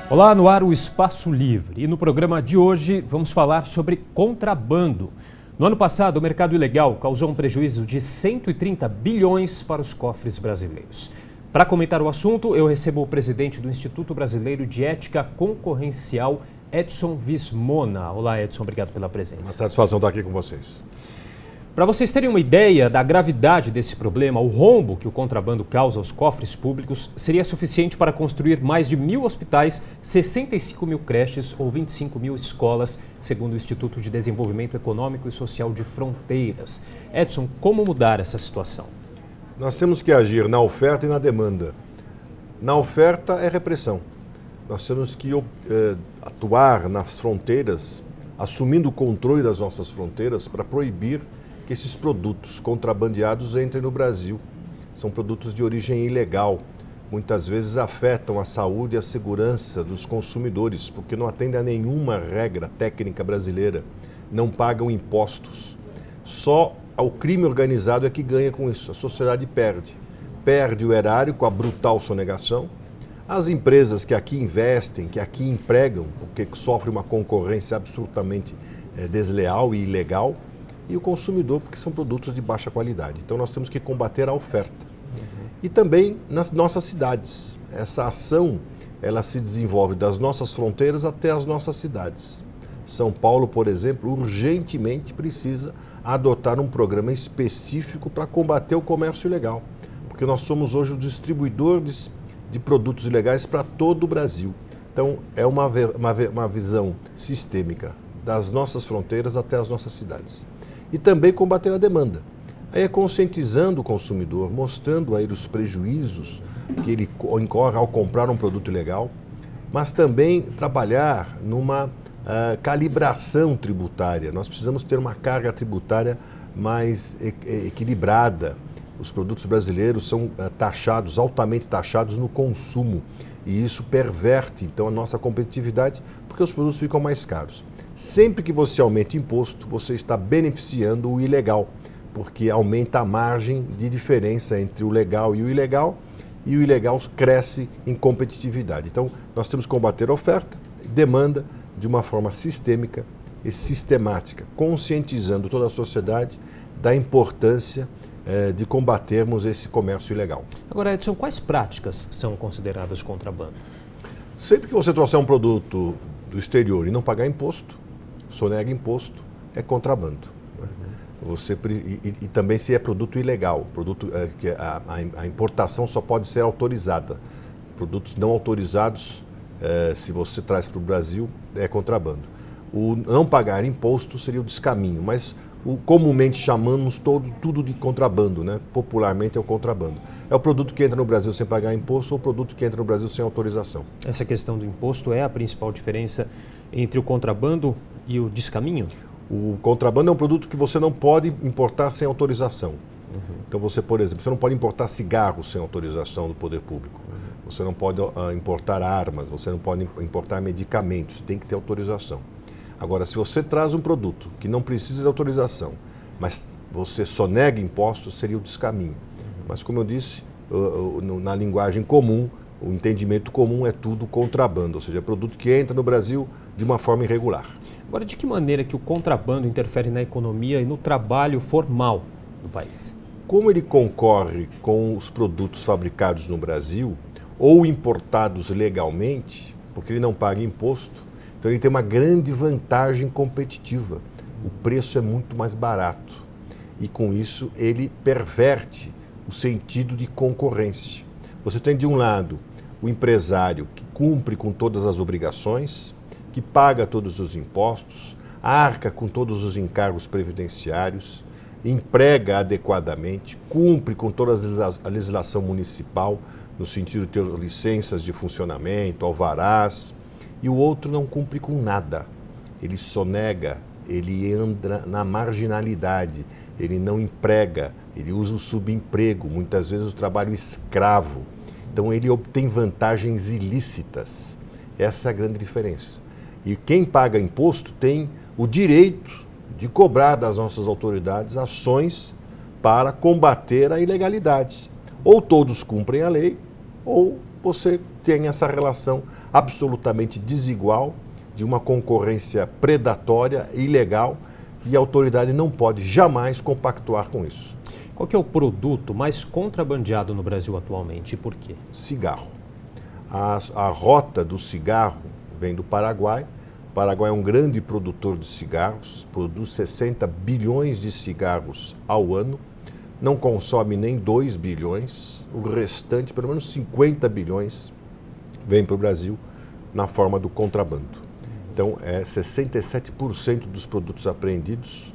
Olá, no ar o Espaço Livre. E no programa de hoje vamos falar sobre contrabando. No ano passado, o mercado ilegal causou um prejuízo de 130 bilhões para os cofres brasileiros. Para comentar o assunto, eu recebo o presidente do Instituto Brasileiro de Ética Concorrencial, Edson Vismona. Olá, Edson, obrigado pela presença. Uma satisfação estar aqui com vocês. Para vocês terem uma ideia da gravidade desse problema, o rombo que o contrabando causa aos cofres públicos seria suficiente para construir mais de 1.000 hospitais, 65 mil creches ou 25 mil escolas, segundo o Instituto de Desenvolvimento Econômico e Social de Fronteiras. Edson, como mudar essa situação? Nós temos que agir na oferta e na demanda. Na oferta é repressão. Nós temos que atuar nas fronteiras, assumindo o controle das nossas fronteiras para proibir que esses produtos contrabandeados entrem no Brasil. São produtos de origem ilegal. Muitas vezes afetam a saúde e a segurança dos consumidores, porque não atendem a nenhuma regra técnica brasileira, não pagam impostos. Só o crime organizado é que ganha com isso, a sociedade perde. Perde o erário com a brutal sonegação. As empresas que aqui investem, que aqui empregam, porque sofrem uma concorrência absolutamente desleal e ilegal, e o consumidor, porque são produtos de baixa qualidade. Então nós temos que combater a oferta. E também nas nossas cidades. Essa ação, ela se desenvolve das nossas fronteiras até as nossas cidades. São Paulo, por exemplo, urgentemente precisa adotar um programa específico para combater o comércio ilegal. Porque nós somos hoje o distribuidor de produtos ilegais para todo o Brasil. Então é uma visão sistêmica das nossas fronteiras até as nossas cidades. E também combater a demanda. Aí é conscientizando o consumidor, mostrando a ele os prejuízos que ele incorre ao comprar um produto ilegal, mas também trabalhar numa calibração tributária. Nós precisamos ter uma carga tributária mais equilibrada. Os produtos brasileiros são taxados, altamente taxados no consumo, e isso perverte então a nossa competitividade, porque os produtos ficam mais caros. Sempre que você aumenta o imposto, você está beneficiando o ilegal, porque aumenta a margem de diferença entre o legal e o ilegal cresce em competitividade. Então, nós temos que combater a oferta e demanda de uma forma sistêmica e sistemática, conscientizando toda a sociedade da importância de combatermos esse comércio ilegal. Agora, Edson, quais práticas são consideradas contrabando? Sempre que você trouxer um produto do exterior e não pagar imposto, sonega imposto, é contrabando. E também se é produto ilegal, que a importação só pode ser autorizada. Produtos não autorizados, se você traz para o Brasil, é contrabando. O não pagar imposto seria o descaminho, mas comumente chamamos tudo de contrabando, né? Popularmente é o contrabando. É o produto que entra no Brasil sem pagar imposto ou o produto que entra no Brasil sem autorização. Essa questão do imposto é a principal diferença entre o contrabando e o descaminho? O contrabando é um produto que você não pode importar sem autorização. Então você, por exemplo, você não pode importar cigarros sem autorização do poder público. Você não pode importar armas, você não pode importar medicamentos, tem que ter autorização. Agora, se você traz um produto que não precisa de autorização, mas você sonega impostos, seria o descaminho. Mas, como eu disse, na linguagem comum, o entendimento comum é tudo contrabando, ou seja, é produto que entra no Brasil de uma forma irregular. Agora, de que maneira que o contrabando interfere na economia e no trabalho formal do país? Como ele concorre com os produtos fabricados no Brasil ou importados legalmente, porque ele não paga imposto, então ele tem uma grande vantagem competitiva. O preço é muito mais barato e com isso ele perverte o sentido de concorrência. Você tem de um lado o empresário que cumpre com todas as obrigações, que paga todos os impostos, arca com todos os encargos previdenciários, emprega adequadamente, cumpre com toda a legislação municipal, no sentido de ter licenças de funcionamento, alvarás, e o outro não cumpre com nada. Ele sonega, ele anda na marginalidade, ele não emprega, ele usa o subemprego, muitas vezes o trabalho escravo. Então ele obtém vantagens ilícitas. Essa é a grande diferença. E quem paga imposto tem o direito de cobrar das nossas autoridades ações para combater a ilegalidade. Ou todos cumprem a lei, ou você tem essa relação absolutamente desigual de uma concorrência predatória, ilegal, e a autoridade não pode jamais compactuar com isso. Qual que é o produto mais contrabandeado no Brasil atualmente e por quê? Cigarro. A rota do cigarro vem do Paraguai. O Paraguai é um grande produtor de cigarros, produz 60 bilhões de cigarros ao ano, não consome nem 2 bilhões, o restante, pelo menos 50 bilhões, vem para o Brasil na forma do contrabando. Então, 67% dos produtos apreendidos,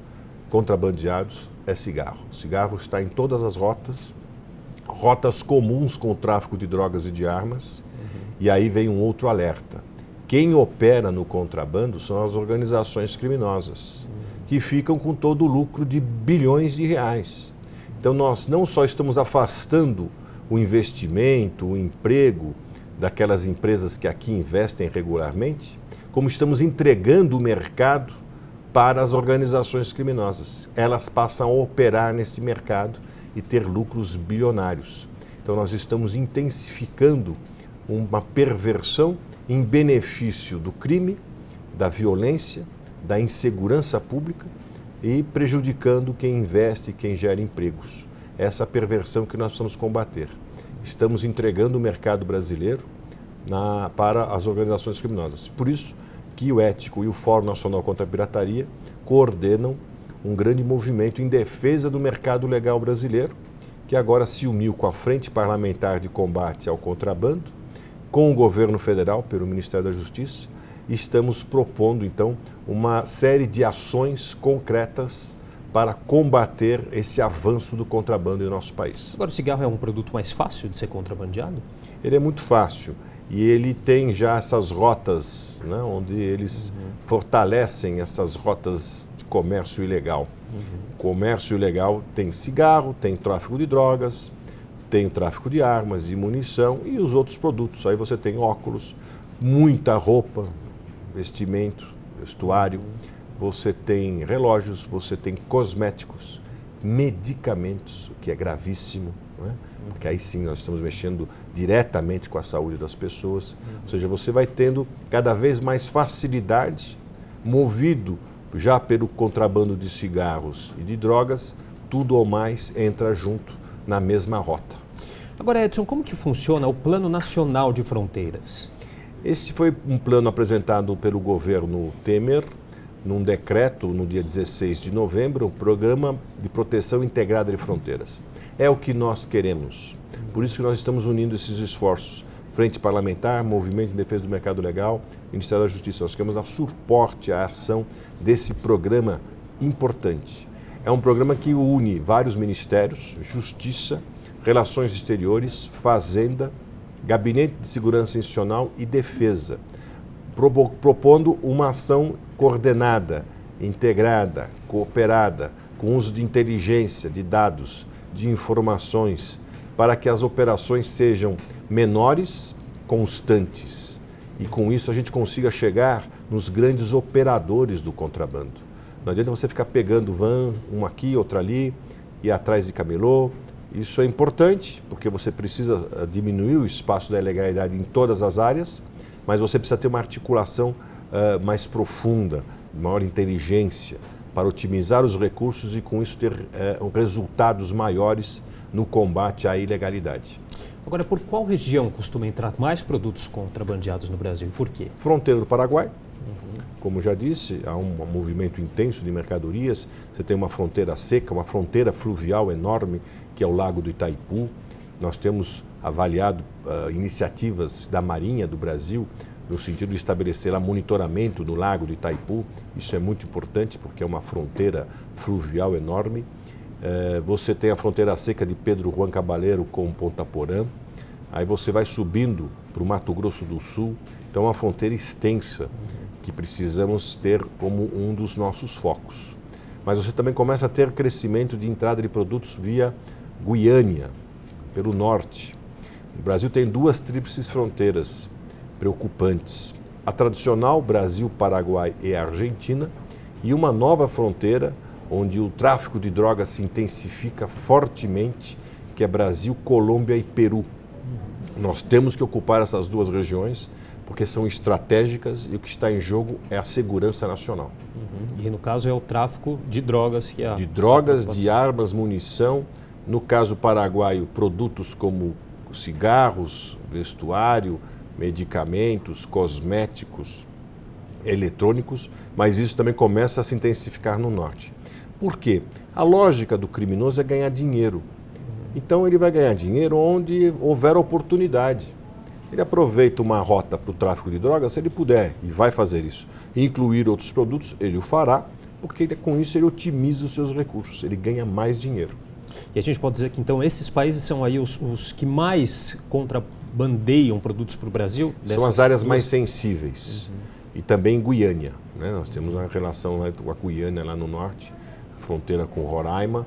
contrabandeados, é cigarro. O cigarro está em todas as rotas comuns com o tráfico de drogas e de armas. E aí vem um outro alerta. Quem opera no contrabando são as organizações criminosas, que ficam com todo o lucro de bilhões de reais. Então nós não só estamos afastando o investimento, o emprego daquelas empresas que aqui investem regularmente, como estamos entregando o mercado para as organizações criminosas. Elas passam a operar nesse mercado e ter lucros bilionários. Então nós estamos intensificando uma perversão em benefício do crime, da violência, da insegurança pública e prejudicando quem investe, quem gera empregos. Essa perversão que nós precisamos combater. Estamos entregando o mercado brasileiro para as organizações criminosas. Por isso que o Ético e o Fórum Nacional contra a Pirataria coordenam um grande movimento em defesa do mercado legal brasileiro, que agora se uniu com a Frente Parlamentar de Combate ao Contrabando, com o governo federal, pelo Ministério da Justiça. Estamos propondo, então, uma série de ações concretas para combater esse avanço do contrabando em nosso país. Agora, o cigarro é um produto mais fácil de ser contrabandeado? Ele é muito fácil e ele tem já essas rotas, né, onde eles fortalecem essas rotas de comércio ilegal. O comércio ilegal tem cigarro, tem tráfico de drogas, tem o tráfico de armas, de munição e os outros produtos. Aí você tem óculos, muita roupa, vestimento, vestuário, você tem relógios, você tem cosméticos, medicamentos, o que é gravíssimo, né? Porque aí sim nós estamos mexendo diretamente com a saúde das pessoas. Ou seja, você vai tendo cada vez mais facilidade, movido já pelo contrabando de cigarros e de drogas, tudo ou mais entra junto na mesma rota. Agora, Edson, como que funciona o Plano Nacional de Fronteiras? Esse foi um plano apresentado pelo governo Temer, num decreto no dia 16 de novembro, o Programa de Proteção Integrada de Fronteiras. É o que nós queremos. Por isso que nós estamos unindo esses esforços. Frente Parlamentar, Movimento em Defesa do Mercado Legal, Ministério da Justiça. Nós queremos dar suporte à ação desse programa importante. É um programa que une vários ministérios, Justiça, Relações Exteriores, Fazenda, Gabinete de Segurança Institucional e Defesa, propondo uma ação coordenada, integrada, cooperada, com uso de inteligência, de dados, de informações, para que as operações sejam menores, constantes. E com isso a gente consiga chegar nos grandes operadores do contrabando. Não adianta você ficar pegando van, uma aqui, outra ali, e atrás de camelô. Isso é importante, porque você precisa diminuir o espaço da ilegalidade em todas as áreas, mas você precisa ter uma articulação mais profunda, maior inteligência, para otimizar os recursos e com isso ter resultados maiores no combate à ilegalidade. Agora, por qual região costuma entrar mais produtos contrabandeados no Brasil e por quê? Fronteira do Paraguai. Como já disse, há um movimento intenso de mercadorias. Você tem uma fronteira seca, uma fronteira fluvial enorme, que é o Lago do Itaipu. Nós temos avaliado iniciativas da Marinha do Brasil no sentido de estabelecer monitoramento do Lago do Itaipu. Isso é muito importante porque é uma fronteira fluvial enorme. Você tem a fronteira seca de Pedro Juan Cabaleiro com Ponta Porã. Aí você vai subindo para o Mato Grosso do Sul. Então é uma fronteira extensa que precisamos ter como um dos nossos focos. Mas você também começa a ter crescimento de entrada de produtos via Guiânia, pelo norte. O Brasil tem duas tríplices fronteiras preocupantes. A tradicional Brasil, Paraguai e Argentina e uma nova fronteira onde o tráfico de drogas se intensifica fortemente, que é Brasil, Colômbia e Peru. Nós temos que ocupar essas duas regiões porque são estratégicas e o que está em jogo é a segurança nacional. E no caso é o tráfico de drogas que é... De drogas, de armas, munição. No caso paraguaio, produtos como cigarros, vestuário, medicamentos, cosméticos, eletrônicos, mas isso também começa a se intensificar no norte. Por quê? A lógica do criminoso é ganhar dinheiro. Então ele vai ganhar dinheiro onde houver oportunidade. Ele aproveita uma rota para o tráfico de drogas, se ele puder, e vai fazer isso. Incluir outros produtos, ele o fará, porque com isso ele otimiza os seus recursos, ele ganha mais dinheiro. E a gente pode dizer que então esses países são aí os que mais contrabandeiam produtos para o Brasil? São as áreas mais sensíveis. E também Guiânia, né? Nós temos uma relação com a Guiânia lá no norte, fronteira com Roraima.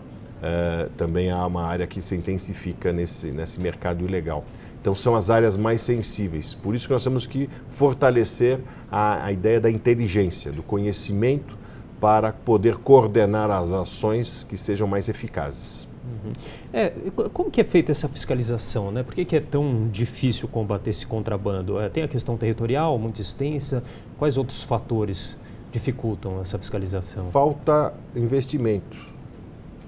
Também há uma área que se intensifica nesse mercado ilegal. Então são as áreas mais sensíveis. Por isso que nós temos que fortalecer a ideia da inteligência, do conhecimento, para poder coordenar as ações que sejam mais eficazes. Como que é feita essa fiscalização, né? Por que é tão difícil combater esse contrabando? Tem a questão territorial muito extensa? Quais outros fatores dificultam essa fiscalização? Falta investimento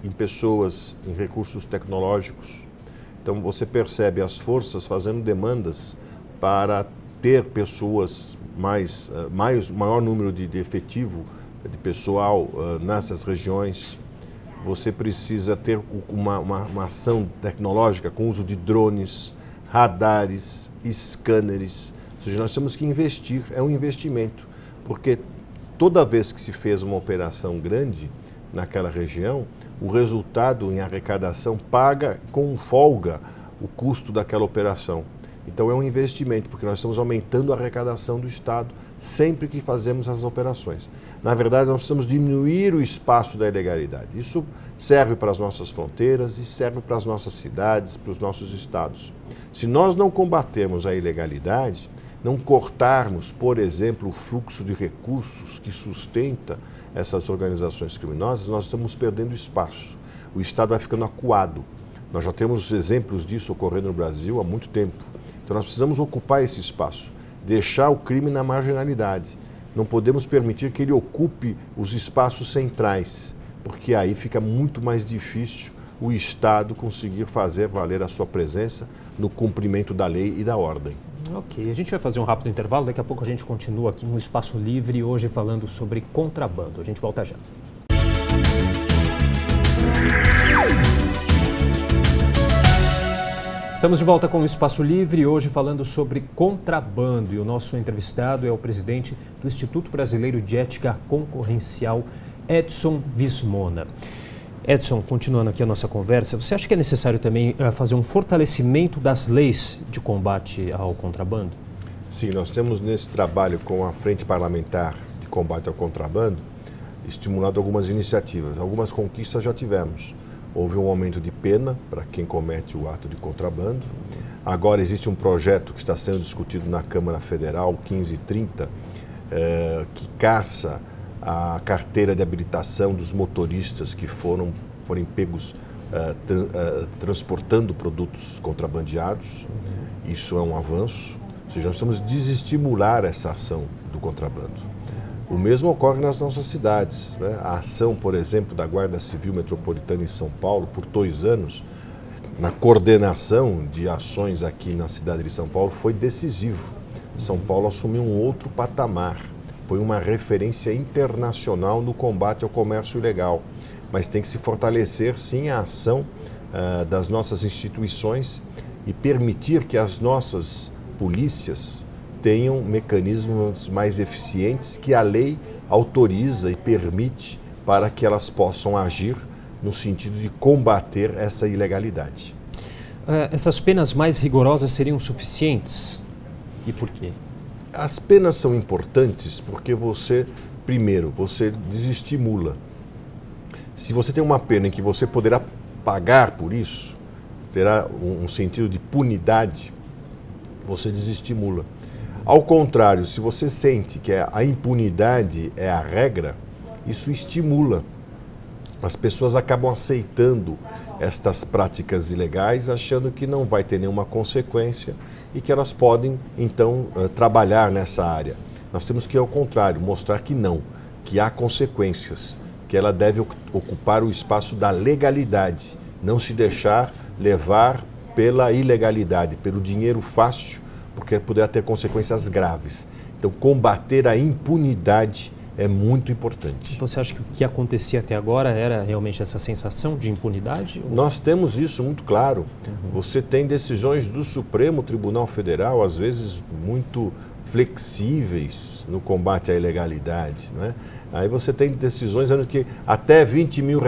em pessoas, em recursos tecnológicos. Então você percebe as forças fazendo demandas para ter pessoas maior número de efetivo, de pessoal nessas regiões. Você precisa ter uma ação tecnológica com uso de drones, radares, scanners. Ou seja, nós temos que investir, é um investimento, porque toda vez que se fez uma operação grande naquela região, o resultado em arrecadação paga com folga o custo daquela operação. Então é um investimento, porque nós estamos aumentando a arrecadação do Estado sempre que fazemos essas operações. Na verdade, nós precisamos diminuir o espaço da ilegalidade. Isso serve para as nossas fronteiras e serve para as nossas cidades, para os nossos estados. Se nós não combatermos a ilegalidade, não cortarmos, por exemplo, o fluxo de recursos que sustenta essas organizações criminosas, nós estamos perdendo espaço. O Estado vai ficando acuado. Nós já temos exemplos disso ocorrendo no Brasil há muito tempo. Então nós precisamos ocupar esse espaço, deixar o crime na marginalidade. Não podemos permitir que ele ocupe os espaços centrais, porque aí fica muito mais difícil o Estado conseguir fazer valer a sua presença no cumprimento da lei e da ordem. Ok, a gente vai fazer um rápido intervalo, daqui a pouco a gente continua aqui no Espaço Livre, hoje falando sobre contrabando. A gente volta já. Estamos de volta com o Espaço Livre, hoje falando sobre contrabando. E o nosso entrevistado é o presidente do Instituto Brasileiro de Ética Concorrencial, Edson Vismona. Edson, continuando aqui a nossa conversa, você acha que é necessário também fazer um fortalecimento das leis de combate ao contrabando? Sim, nós temos nesse trabalho com a Frente Parlamentar de Combate ao Contrabando estimulado algumas iniciativas. Algumas conquistas já tivemos. Houve um aumento de pena para quem comete o ato de contrabando. Agora existe um projeto que está sendo discutido na Câmara Federal, 1530, que caça a carteira de habilitação dos motoristas que forem pegos transportando produtos contrabandeados. Isso é um avanço. Ou seja, nós precisamos desestimular essa ação do contrabando. O mesmo ocorre nas nossas cidades, né? A ação, por exemplo, da Guarda Civil Metropolitana em São Paulo, por 2 anos, na coordenação de ações aqui na cidade de São Paulo, foi decisivo. São Paulo assumiu um outro patamar. Foi uma referência internacional no combate ao comércio ilegal. Mas tem que se fortalecer, sim, a ação das nossas instituições e permitir que as nossas polícias tenham mecanismos mais eficientes que a lei autoriza e permite para que elas possam agir no sentido de combater essa ilegalidade. Essas penas mais rigorosas seriam suficientes? E por quê? As penas são importantes porque primeiro, você desestimula. Se você tem uma pena em que você poderá pagar por isso, terá um sentido de punidade, você desestimula. Ao contrário, se você sente que a impunidade é a regra, isso estimula. as pessoas acabam aceitando estas práticas ilegais, achando que não vai ter nenhuma consequência e que elas podem, então, trabalhar nessa área. Nós temos que, ao contrário, mostrar que não, que há consequências, que ela deve ocupar o espaço da legalidade, não se deixar levar pela ilegalidade, pelo dinheiro fácil, porque poderá ter consequências graves. Então, combater a impunidade é muito importante. Você acha que o que acontecia até agora era realmente essa sensação de impunidade? Nós temos isso muito claro. Você tem decisões do Supremo Tribunal Federal, às vezes muito flexíveis no combate à ilegalidade, né? Aí você tem decisões dizendo que até R$20 mil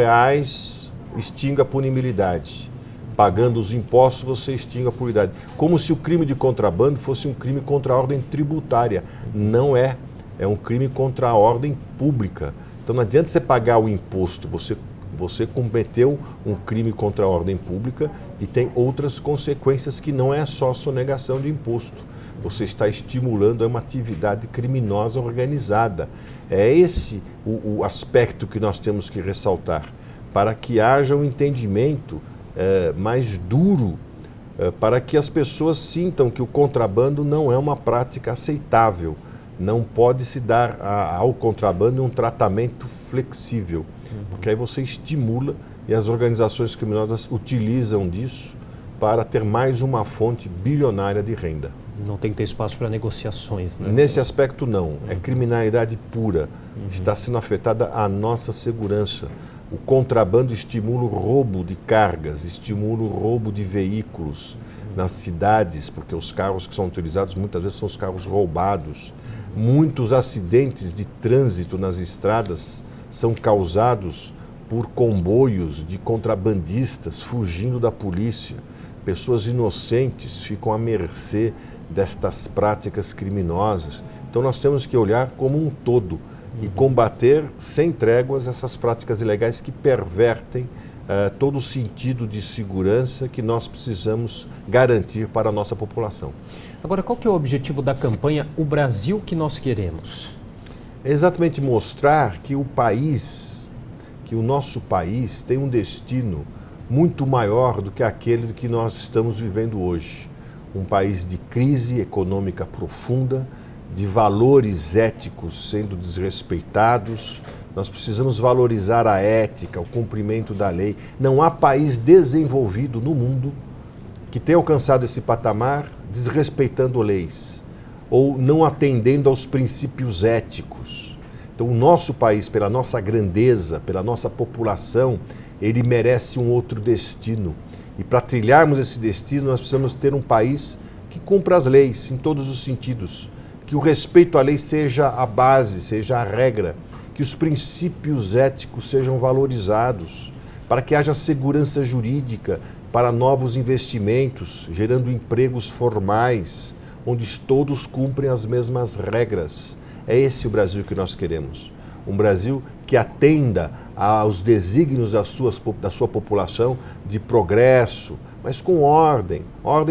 extingue a punibilidade. Pagando os impostos, você extingue a punibilidade. Como se o crime de contrabando fosse um crime contra a ordem tributária. Não é. É um crime contra a ordem pública. Então não adianta você pagar o imposto, você cometeu um crime contra a ordem pública e tem outras consequências que não é só a sonegação de imposto. Você está estimulando uma atividade criminosa organizada. É esse o aspecto que nós temos que ressaltar, para que haja um entendimento mais duro, para que as pessoas sintam que o contrabando não é uma prática aceitável. Não pode se dar ao contrabando um tratamento flexível, porque aí você estimula e as organizações criminosas utilizam disso para ter mais uma fonte bilionária de renda. Não tem que ter espaço para negociações, né? Nesse aspecto não, é criminalidade pura, está sendo afetada a nossa segurança. O contrabando estimula o roubo de cargas, estimula o roubo de veículos nas cidades, porque os carros que são utilizados muitas vezes são os carros roubados. Muitos acidentes de trânsito nas estradas são causados por comboios de contrabandistas fugindo da polícia. Pessoas inocentes ficam à mercê destas práticas criminosas. Então nós temos que olhar como um todo e combater sem tréguas essas práticas ilegais que pervertem todo o sentido de segurança que nós precisamos garantir para a nossa população. Agora, qual que é o objetivo da campanha O Brasil que Nós Queremos? É exatamente mostrar que o nosso país tem um destino muito maior do que aquele que nós estamos vivendo hoje. Um país de crise econômica profunda, de valores éticos sendo desrespeitados. Nós precisamos valorizar a ética, o cumprimento da lei. Não há país desenvolvido no mundo que tenha alcançado esse patamar desrespeitando leis ou não atendendo aos princípios éticos. Então, o nosso país, pela nossa grandeza, pela nossa população, ele merece um outro destino. E para trilharmos esse destino, nós precisamos ter um país que cumpra as leis em todos os sentidos, que o respeito à lei seja a base, seja a regra, que os princípios éticos sejam valorizados, para que haja segurança jurídica para novos investimentos, gerando empregos formais, onde todos cumprem as mesmas regras. É esse o Brasil que nós queremos. Um Brasil que atenda aos desígnios da sua população de progresso, mas com ordem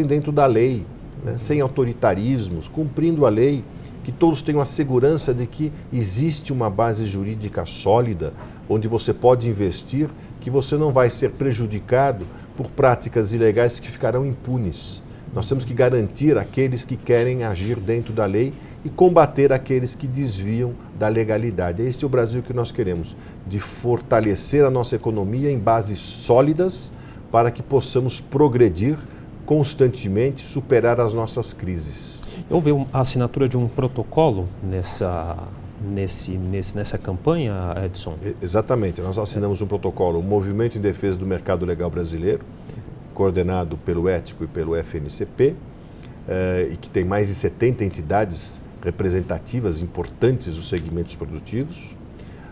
dentro da lei, né? Sem autoritarismos, cumprindo a lei, que todos tenham a segurança de que existe uma base jurídica sólida, onde você pode investir, que você não vai ser prejudicado por práticas ilegais que ficarão impunes. Nós temos que garantir aqueles que querem agir dentro da lei e combater aqueles que desviam da legalidade. Este é o Brasil que nós queremos, de fortalecer a nossa economia em bases sólidas para que possamos progredir constantemente, superar as nossas crises. Houve a assinatura de um protocolo nessa campanha, Edson? Exatamente. Nós assinamos um protocolo, o Movimento em Defesa do Mercado Legal Brasileiro, coordenado pelo Ético e pelo FNCP, e que tem mais de 70 entidades representativas importantes dos segmentos produtivos.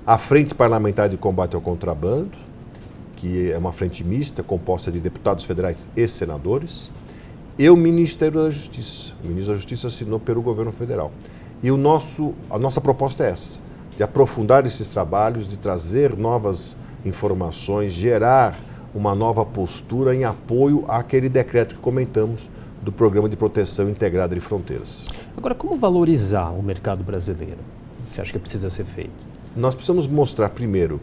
A Frente Parlamentar de Combate ao Contrabando, que é uma frente mista, composta de deputados federais e senadores, e o Ministério da Justiça. O ministro da Justiça assinou pelo governo federal. E a nossa proposta é essa, de aprofundar esses trabalhos, de trazer novas informações, gerar uma nova postura em apoio àquele decreto que comentamos do Programa de Proteção Integrada de Fronteiras. Agora, como valorizar o mercado brasileiro? Você acha que precisa ser feito? Nós precisamos mostrar, primeiro,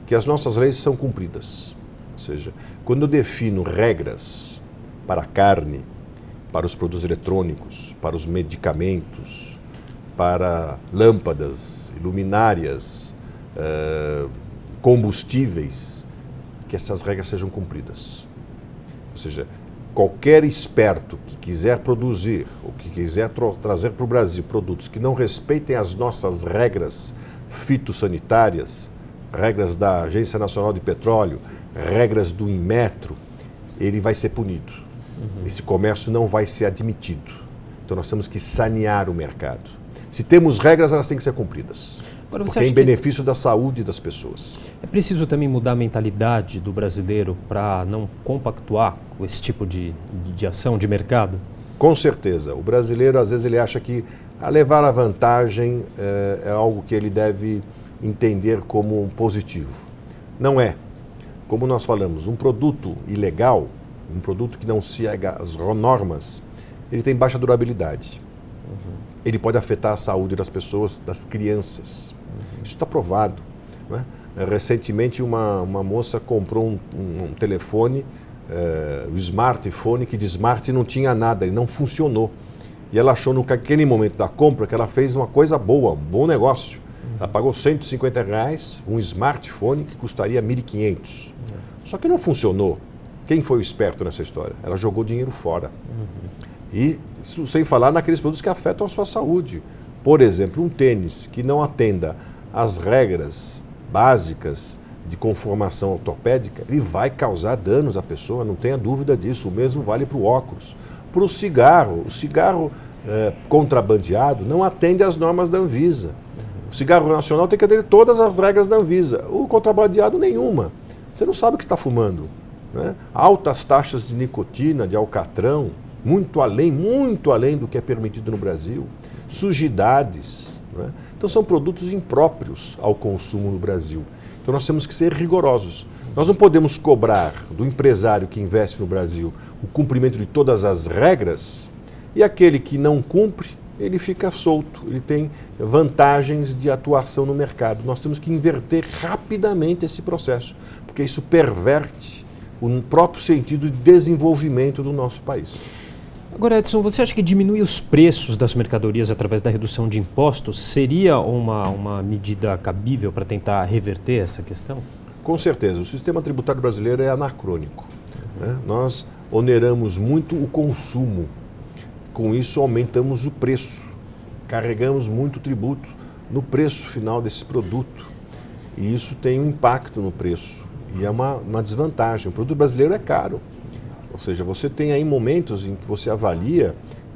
que as nossas leis são cumpridas. Ou seja, quando eu defino regras para a carne, para os produtos eletrônicos, para os medicamentos, para lâmpadas, luminárias, combustíveis, que essas regras sejam cumpridas. Ou seja, qualquer esperto que quiser produzir ou que quiser trazer para o Brasil produtos que não respeitem as nossas regras fitossanitárias, regras da Agência Nacional de Petróleo, regras do Inmetro, ele vai ser punido. Esse comércio não vai ser admitido. Então nós temos que sanear o mercado. Se temos regras, elas têm que ser cumpridas. Agora, você porque é acha em benefício da saúde das pessoas. É preciso também mudar a mentalidade do brasileiro para não compactuar com esse tipo de ação de mercado? Com certeza. O brasileiro, às vezes, ele acha que levar a vantagem é algo que ele deve entender como um positivo. Não é. Como nós falamos, um produto ilegal, um produto que não segue as normas, ele tem baixa durabilidade. Ele pode afetar a saúde das pessoas, das crianças. Isso está provado. Não é? Recentemente, uma moça comprou um telefone, o smartphone, que de smart não tinha nada, ele não funcionou. E ela achou naquele momento da compra que ela fez uma coisa boa, um bom negócio. Ela pagou R$150, um smartphone que custaria R$1.500. Só que não funcionou. Quem foi o esperto nessa história? Ela jogou dinheiro fora. E isso sem falar naqueles produtos que afetam a sua saúde. Por exemplo, um tênis que não atenda às regras básicas de conformação ortopédica, ele vai causar danos à pessoa, não tenha dúvida disso. O mesmo vale para o óculos. Para o cigarro contrabandeado não atende às normas da Anvisa. O cigarro nacional tem que atender todas as regras da Anvisa. O contrabandeado, nenhuma. Você não sabe o que está fumando. Né? Altas taxas de nicotina, de alcatrão, muito além do que é permitido no Brasil. Sujidades. Né? Então são produtos impróprios ao consumo no Brasil. Então nós temos que ser rigorosos. Nós não podemos cobrar do empresário que investe no Brasil o cumprimento de todas as regras e aquele que não cumpre, ele fica solto, ele tem vantagens de atuação no mercado. Nós temos que inverter rapidamente esse processo, porque isso perverte o próprio sentido de desenvolvimento do nosso país. Agora, Edson, você acha que diminuir os preços das mercadorias através da redução de impostos seria uma medida cabível para tentar reverter essa questão? Com certeza. O sistema tributário brasileiro é anacrônico. Né? Nós oneramos muito o consumo. Com isso, aumentamos o preço. Carregamos muito tributo no preço final desse produto. E isso tem um impacto no preço. E é uma desvantagem. O produto brasileiro é caro. Ou seja, você tem aí momentos em que você avalia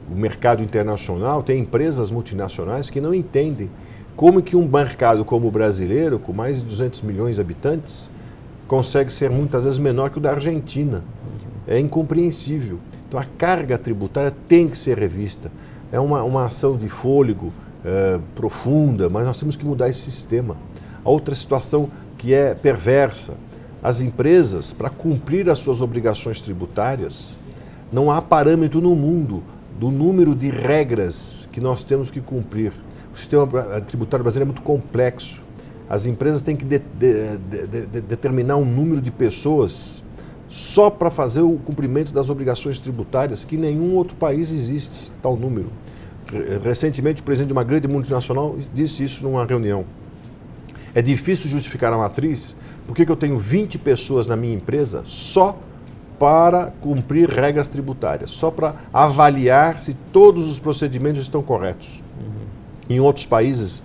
o mercado internacional, tem empresas multinacionais que não entendem como que um mercado como o brasileiro, com mais de 200 milhões de habitantes, consegue ser muitas vezes menor que o da Argentina. É incompreensível. Então a carga tributária tem que ser revista. É uma ação de fôlego profunda, mas nós temos que mudar esse sistema. A outra situação que é perversa, as empresas, para cumprir as suas obrigações tributárias, não há parâmetro no mundo do número de regras que nós temos que cumprir. O sistema tributário brasileiro é muito complexo. As empresas têm que determinar um número de pessoas só para fazer o cumprimento das obrigações tributárias, que em nenhum outro país existe tal número. Recentemente, o presidente de uma grande multinacional disse isso numa reunião. É difícil justificar a matriz, porque eu tenho 20 pessoas na minha empresa só para cumprir regras tributárias, só para avaliar se todos os procedimentos estão corretos. Em outros países,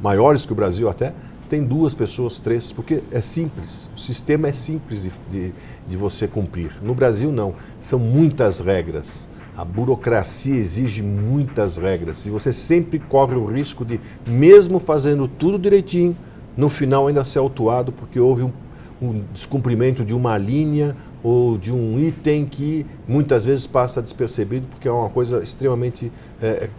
maiores que o Brasil até, tem 2 pessoas, 3, porque é simples, o sistema é simples de você cumprir. No Brasil, não, são muitas regras. A burocracia exige muitas regras e você sempre corre o risco de, mesmo fazendo tudo direitinho, no final ainda ser autuado porque houve um descumprimento de uma linha ou de um item que muitas vezes passa despercebido porque é uma coisa extremamente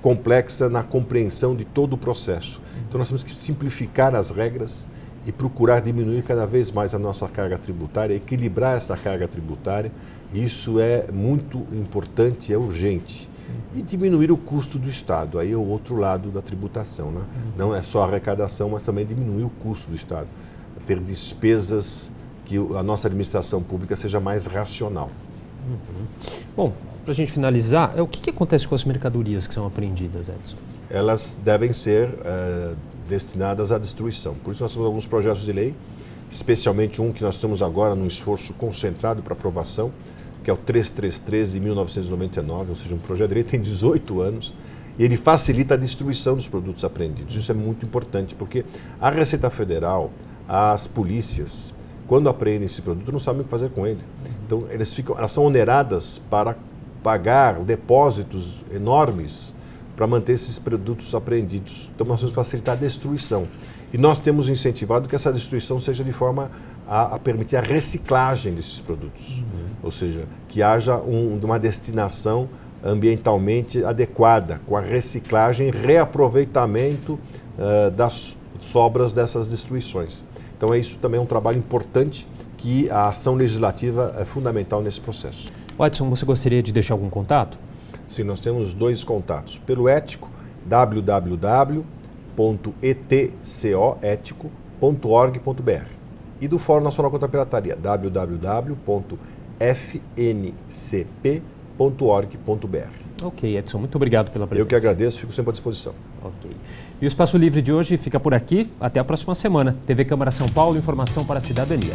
complexa na compreensão de todo o processo. Então nós temos que simplificar as regras e procurar diminuir cada vez mais a nossa carga tributária, equilibrar essa carga tributária. Isso é muito importante, é urgente. E diminuir o custo do Estado, aí é o outro lado da tributação, né? Não é só a arrecadação, mas também diminuir o custo do Estado. ter despesas, que a nossa administração pública seja mais racional. Bom, para a gente finalizar, o que acontece com as mercadorias que são apreendidas, Edson? Elas devem ser destinadas à destruição. Por isso nós temos alguns projetos de lei, especialmente um que nós estamos agora num esforço concentrado para aprovação, que é o 333 de 1999, ou seja, um projeto de lei que tem 18 anos, e ele facilita a destruição dos produtos apreendidos. Isso é muito importante, porque a Receita Federal, as polícias, quando apreendem esse produto, não sabem o que fazer com ele. Então, elas são oneradas para pagar depósitos enormes para manter esses produtos apreendidos. Então, nós temos que facilitar a destruição. E nós temos incentivado que essa destruição seja de forma a permitir a reciclagem desses produtos. Ou seja, que haja uma destinação ambientalmente adequada, com a reciclagem e reaproveitamento das sobras dessas destruições. Então, isso também é um trabalho importante, que a ação legislativa é fundamental nesse processo. Edson, você gostaria de deixar algum contato? Sim, nós temos 2 contatos. Pelo ético, www.etcoetico.org.br, e do Fórum Nacional contra a Pirataria, www.fncp.org.br. Ok, Edson, muito obrigado pela presença. Eu que agradeço, fico sempre à disposição. Ok. E o Espaço Livre de hoje fica por aqui. Até a próxima semana. TV Câmara São Paulo, informação para a cidadania.